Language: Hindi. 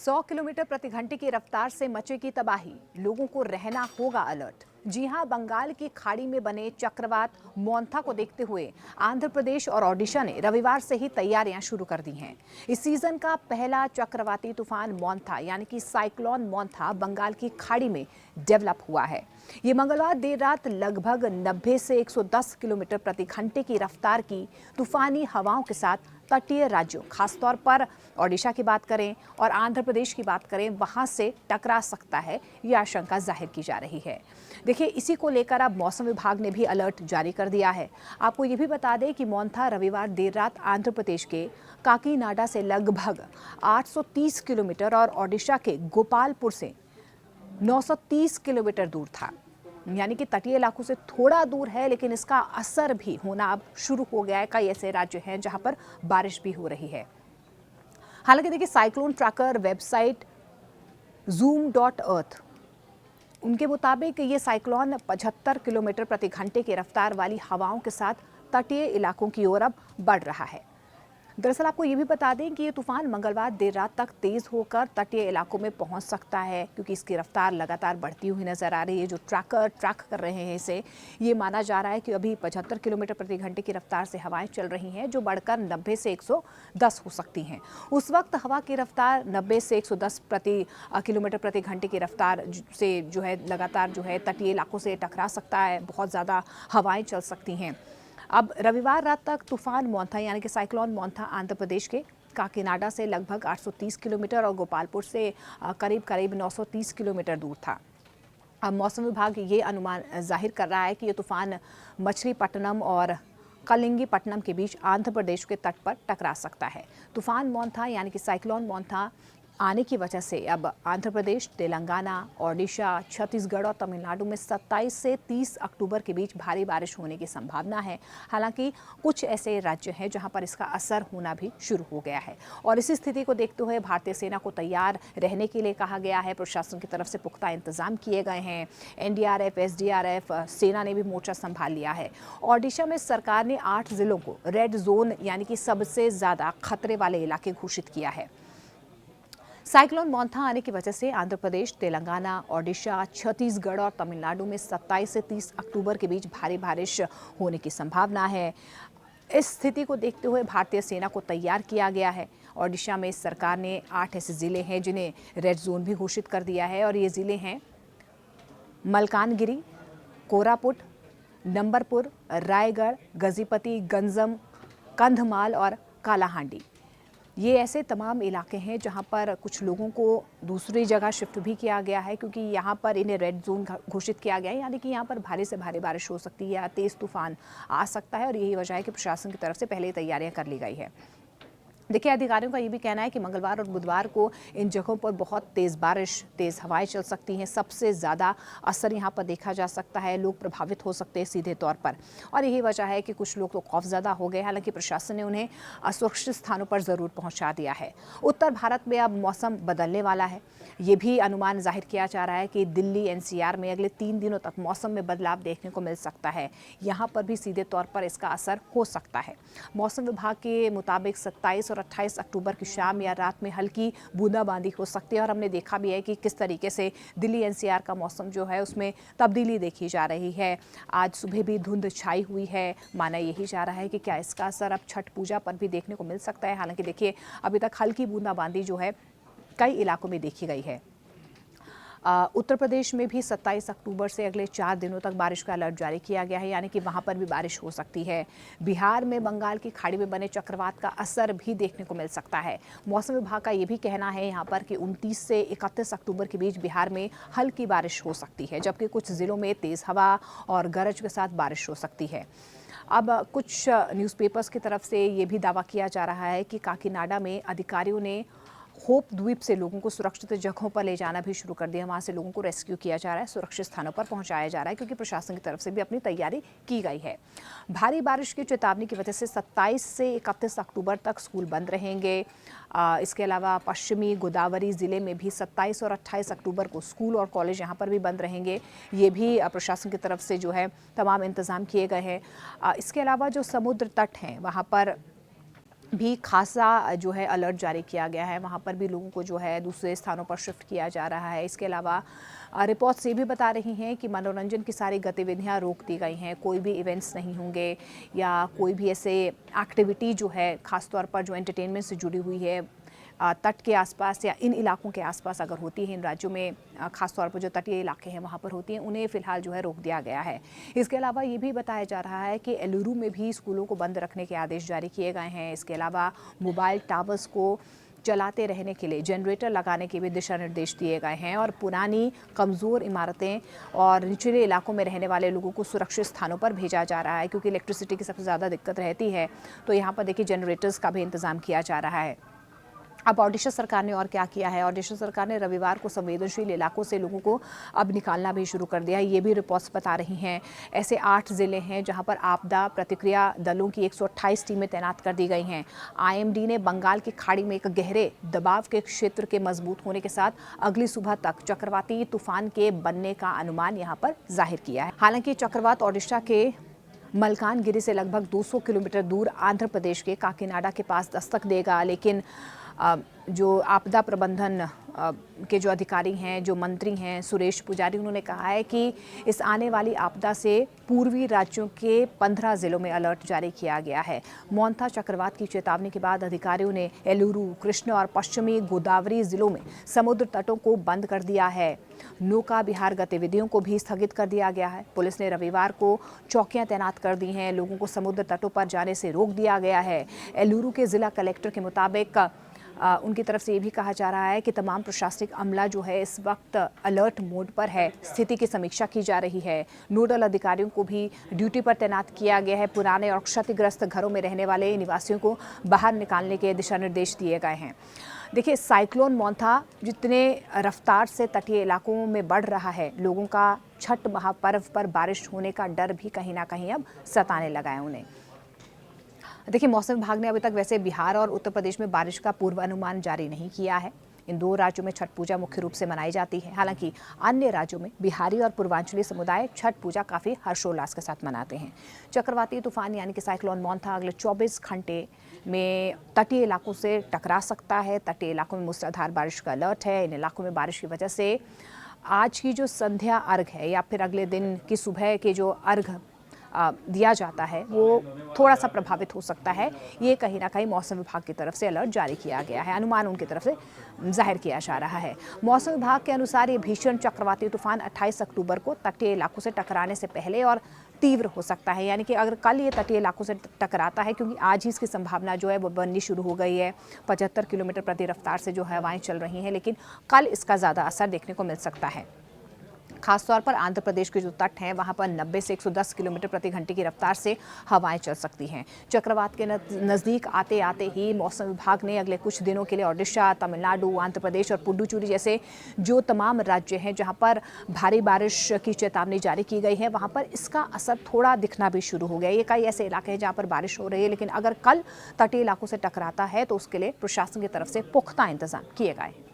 100 किलोमीटर प्रति घंटे की रफ्तार से मचेगी तबाही, लोगों को रहना होगा अलर्ट। जी हां, बंगाल की खाड़ी में बने चक्रवात मोंथा को देखते हुए आंध्र प्रदेश और ओडिशा ने रविवार से ही तैयारियां शुरू कर दी हैं। इस सीजन का पहला चक्रवाती तूफान मोंथा यानी कि साइक्लोन मोंथा बंगाल की खाड़ी में डेवलप हुआ है। ये मंगलवार देर रात लगभग 90 से 110 किलोमीटर प्रति घंटे की रफ्तार की तूफानी हवाओं के साथ तटीय राज्यों, खासतौर पर ओडिशा की बात करें और आंध्र प्रदेश की बात करें, वहां से टकरा सकता है, ये आशंका जाहिर की जा रही है। देखिए, इसी को लेकर अब मौसम विभाग ने भी अलर्ट जारी कर दिया है। आपको ये भी बता दें कि मोंथा रविवार देर रात आंध्र प्रदेश के काकीनाडा से लगभग 830 किलोमीटर और ओडिशा के गोपालपुर से 930 किलोमीटर दूर था, यानी कि तटीय इलाकों से थोड़ा दूर है, लेकिन इसका असर भी होना अब शुरू हो गया है। कई ऐसे राज्य हैं जहां पर बारिश भी हो रही है। हालांकि देखिए, साइक्लोन ट्रैकर वेबसाइट zoom.earth उनके मुताबिक ये साइक्लोन 75 किलोमीटर प्रति घंटे की रफ्तार वाली हवाओं के साथ तटीय इलाकों की ओर अब बढ़ रहा है। दरअसल आपको ये भी बता दें कि ये तूफान मंगलवार देर रात तक तेज होकर तटीय इलाकों में पहुंच सकता है, क्योंकि इसकी रफ्तार लगातार बढ़ती हुई नजर आ रही है। जो ट्रैकर ट्रैक कर रहे हैं इसे, ये माना जा रहा है कि अभी 75 किलोमीटर प्रति घंटे की रफ्तार से हवाएं चल रही हैं, जो बढ़कर 90 से 110 हो सकती हैं। उस वक्त हवा की रफ्तार 90 से 110 किलोमीटर प्रति घंटे की रफ्तार से जो है लगातार जो है तटीय इलाकों से टकरा सकता है, बहुत ज़्यादा हवाएं चल सकती हैं। अब रविवार रात तक तूफान मोंथा यानी कि साइक्लोन मोंथा आंध्र प्रदेश के काकीनाडा से लगभग 830 किलोमीटर और गोपालपुर से करीब 930 किलोमीटर दूर था। अब मौसम विभाग ये अनुमान जाहिर कर रहा है कि ये तूफान मछलीपट्टनम और कलिंगपट्टनम के बीच आंध्र प्रदेश के तट पर टकरा सकता है। तूफान मोंथा यानी कि साइक्लोन मोंथा आने की वजह से अब आंध्र प्रदेश, तेलंगाना, ओडिशा, छत्तीसगढ़ और तमिलनाडु में 27 से 30 अक्टूबर के बीच भारी बारिश होने की संभावना है। हालांकि कुछ ऐसे राज्य हैं जहां पर इसका असर होना भी शुरू हो गया है और इसी स्थिति को देखते हुए भारतीय सेना को तैयार रहने के लिए कहा गया है। प्रशासन की तरफ से पुख्ता इंतजाम किए गए हैं। एनडीआरएफ, एसडीआरएफ, सेना ने भी मोर्चा संभाल लिया है। ओडिशा में सरकार ने 8 जिलों को रेड जोन यानी कि सबसे ज्यादा खतरे वाले इलाके घोषित किया है। साइक्लोन मोंथा आने की वजह से आंध्र प्रदेश, तेलंगाना, ओडिशा, छत्तीसगढ़ और तमिलनाडु में 27 से 30 अक्टूबर के बीच भारी बारिश होने की संभावना है। इस स्थिति को देखते हुए भारतीय सेना को तैयार किया गया है। ओडिशा में सरकार ने 8 ऐसे जिले हैं जिन्हें रेड जोन भी घोषित कर दिया है और ये जिले हैं मलकानगिरी, कोरापुट, नंबरपुर, रायगढ़, गजपति, गंजम, कंधमाल और कालाहांडी। ये ऐसे तमाम इलाके हैं जहां पर कुछ लोगों को दूसरी जगह शिफ्ट भी किया गया है, क्योंकि यहां पर इन्हें रेड जोन घोषित किया गया है, यानी कि यहां पर भारी से भारी बारिश हो सकती है या तेज़ तूफान आ सकता है और यही वजह है कि प्रशासन की तरफ से पहले ही तैयारियां कर ली गई है। देखिए, अधिकारियों का ये भी कहना है कि मंगलवार और बुधवार को इन जगहों पर बहुत तेज़ बारिश, तेज़ हवाएं चल सकती हैं। सबसे ज़्यादा असर यहाँ पर देखा जा सकता है, लोग प्रभावित हो सकते हैं सीधे तौर पर और यही वजह है कि कुछ लोग तो खौफज़दा हो गए। हालांकि प्रशासन ने उन्हें असुरक्षित स्थानों पर ज़रूर पहुँचा दिया है। उत्तर भारत में अब मौसम बदलने वाला है। ये भी अनुमान जाहिर किया जा रहा है कि दिल्ली, एनसीआर में अगले 3 दिनों तक मौसम में बदलाव देखने को मिल सकता है। यहाँ पर भी सीधे तौर पर इसका असर हो सकता है। मौसम विभाग के मुताबिक 27 और 28 अक्टूबर की शाम या रात में हल्की बूंदाबांदी हो सकती है और हमने देखा भी है कि किस तरीके से दिल्ली एनसीआर का मौसम जो है उसमें तब्दीली देखी जा रही है। आज सुबह भी धुंध छाई हुई है। माना यही जा रहा है कि क्या इसका असर अब छठ पूजा पर भी देखने को मिल सकता है। हालांकि देखिए, अभी तक हल्की बूंदाबांदी जो है कई इलाकों में देखी गई है। उत्तर प्रदेश में भी 27 अक्टूबर से अगले 4 दिनों तक बारिश का अलर्ट जारी किया गया है, यानी कि वहां पर भी बारिश हो सकती है। बिहार में बंगाल की खाड़ी में बने चक्रवात का असर भी देखने को मिल सकता है। मौसम विभाग का ये भी कहना है यहाँ पर कि 29 से 31 अक्टूबर के बीच बिहार में हल्की बारिश हो सकती है, जबकि कुछ जिलों में तेज़ हवा और गरज के साथ बारिश हो सकती है। अब कुछ न्यूज़पेपर्स की तरफ से ये भी दावा किया जा रहा है कि काकीनाडा में अधिकारियों ने होप द्वीप से लोगों को सुरक्षित जगहों पर ले जाना भी शुरू कर दिया। वहां से लोगों को रेस्क्यू किया जा रहा है, सुरक्षित स्थानों पर पहुंचाया जा रहा है, क्योंकि प्रशासन की तरफ से भी अपनी तैयारी की गई है। भारी बारिश की चेतावनी की वजह से 27 से 31 अक्टूबर तक स्कूल बंद रहेंगे। इसके अलावा पश्चिमी गोदावरी जिले में भी 27 और 28 अक्टूबर को स्कूल और कॉलेज यहाँ पर भी बंद रहेंगे। ये भी प्रशासन की तरफ से जो है तमाम इंतजाम किए गए हैं। इसके अलावा जो समुद्र तट हैं वहाँ पर भी खासा जो है अलर्ट जारी किया गया है। वहाँ पर भी लोगों को जो है दूसरे स्थानों पर शिफ्ट किया जा रहा है। इसके अलावा रिपोर्ट्स ये भी बता रही हैं कि मनोरंजन की सारी गतिविधियाँ रोक दी गई हैं। कोई भी इवेंट्स नहीं होंगे या कोई भी ऐसे एक्टिविटी जो है ख़ासतौर पर जो एंटरटेनमेंट से जुड़ी हुई है तट के आसपास या इन इलाकों के आसपास अगर होती है, इन राज्यों में खासतौर पर जो तटीय इलाके हैं वहाँ पर होती हैं, उन्हें फ़िलहाल जो है रोक दिया गया है। इसके अलावा ये भी बताया जा रहा है कि एलुरु में भी स्कूलों को बंद रखने के आदेश जारी किए गए हैं। इसके अलावा मोबाइल टावर्स को चलाते रहने के लिए जनरेटर लगाने के भी दिशा निर्देश दिए गए हैं और पुरानी कमज़ोर इमारतें और निचले इलाकों में रहने वाले लोगों को सुरक्षित स्थानों पर भेजा जा रहा है, क्योंकि इलेक्ट्रिसिटी की सबसे ज़्यादा दिक्कत रहती है। तो यहाँ पर देखिए जनरेटर्स का भी इंतज़ाम किया जा रहा है। अब ओडिशा सरकार ने और क्या किया है? ओडिशा सरकार ने रविवार को संवेदनशील इलाकों से लोगों को अब निकालना भी शुरू कर दिया है। ये भी रिपोर्ट्स बता रही हैं। ऐसे 8 ज़िले हैं जहां पर आपदा प्रतिक्रिया दलों की 128 टीमें तैनात कर दी गई हैं। आईएमडी ने बंगाल की खाड़ी में एक गहरे दबाव के क्षेत्र के मजबूत होने के साथ अगली सुबह तक चक्रवाती तूफान के बनने का अनुमान यहाँ पर जाहिर किया है। हालांकि चक्रवात ओडिशा के मलकानगिरी से लगभग 200 किलोमीटर दूर आंध्र प्रदेश के काकीनाडा के पास दस्तक देगा, लेकिन जो आपदा प्रबंधन के जो अधिकारी हैं, जो मंत्री हैं सुरेश पुजारी, उन्होंने कहा है कि इस आने वाली आपदा से पूर्वी राज्यों के 15 ज़िलों में अलर्ट जारी किया गया है। मोंथा चक्रवात की चेतावनी के बाद अधिकारियों ने एलुरु, कृष्ण और पश्चिमी गोदावरी ज़िलों में समुद्र तटों को बंद कर दिया है। नौका विहार गतिविधियों को भी स्थगित कर दिया गया है। पुलिस ने रविवार को चौकियां तैनात कर दी हैं। लोगों को समुद्र तटों पर जाने से रोक दिया गया है। एलुरु के जिला कलेक्टर के मुताबिक उनकी तरफ से ये भी कहा जा रहा है कि तमाम प्रशासनिक अमला जो है इस वक्त अलर्ट मोड पर है। स्थिति की समीक्षा की जा रही है। नोडल अधिकारियों को भी ड्यूटी पर तैनात किया गया है। पुराने और क्षतिग्रस्त घरों में रहने वाले निवासियों को बाहर निकालने के दिशा निर्देश दिए गए हैं। देखिए, साइक्लोन मोंथा जितने रफ्तार से तटीय इलाकों में बढ़ रहा है, लोगों का छठ महापर्व पर बारिश होने का डर भी कहीं ना कहीं अब सताने लगा है उन्हें। देखिए, मौसम विभाग ने अभी तक वैसे बिहार और उत्तर प्रदेश में बारिश का पूर्वानुमान जारी नहीं किया है। इन 2 राज्यों में छठ पूजा मुख्य रूप से मनाई जाती है। हालांकि अन्य राज्यों में बिहारी और पूर्वांचली समुदाय छठ पूजा काफ़ी हर्षोल्लास के साथ मनाते हैं। चक्रवाती तूफान यानी कि साइक्लोन मोंथा अगले 24 घंटे में तटीय इलाकों से टकरा सकता है। तटीय इलाकों में मूसलाधार बारिश का अलर्ट है। इन इलाकों में बारिश की वजह से आज की जो संध्या अर्घ है या फिर अगले दिन की सुबह के जो अर्घ दिया जाता है वो थोड़ा सा प्रभावित हो सकता है। ये कहीं ना कहीं मौसम विभाग की तरफ से अलर्ट जारी किया गया है, अनुमान उनकी तरफ से जाहिर किया जा रहा है। मौसम विभाग के अनुसार ये भीषण चक्रवाती तूफान 28 अक्टूबर को तटीय इलाकों से टकराने से पहले और तीव्र हो सकता है। यानी कि अगर कल ये तटीय इलाकों से टकराता है, क्योंकि आज ही इसकी संभावना जो है वो बननी शुरू हो गई है। 75 किलोमीटर प्रति रफ्तार से जो हवाएं चल रही हैं, लेकिन कल इसका ज़्यादा असर देखने को मिल सकता है। खासतौर पर आंध्र प्रदेश के जो तट हैं वहां पर 90 से 110 किलोमीटर प्रति घंटे की रफ्तार से हवाएं चल सकती हैं। चक्रवात के नज़दीक आते आते ही मौसम विभाग ने अगले कुछ दिनों के लिए ओडिशा, तमिलनाडु, आंध्र प्रदेश और पुडुचेरी जैसे जो तमाम राज्य हैं जहां पर भारी बारिश की चेतावनी जारी की गई है, वहां पर इसका असर थोड़ा दिखना भी शुरू हो गया। ये कई ऐसे इलाके हैं जहाँ पर बारिश हो रही है, लेकिन अगर कल तटीय इलाकों से टकराता है तो उसके लिए प्रशासन की तरफ से पुख्ता इंतजाम किए गए।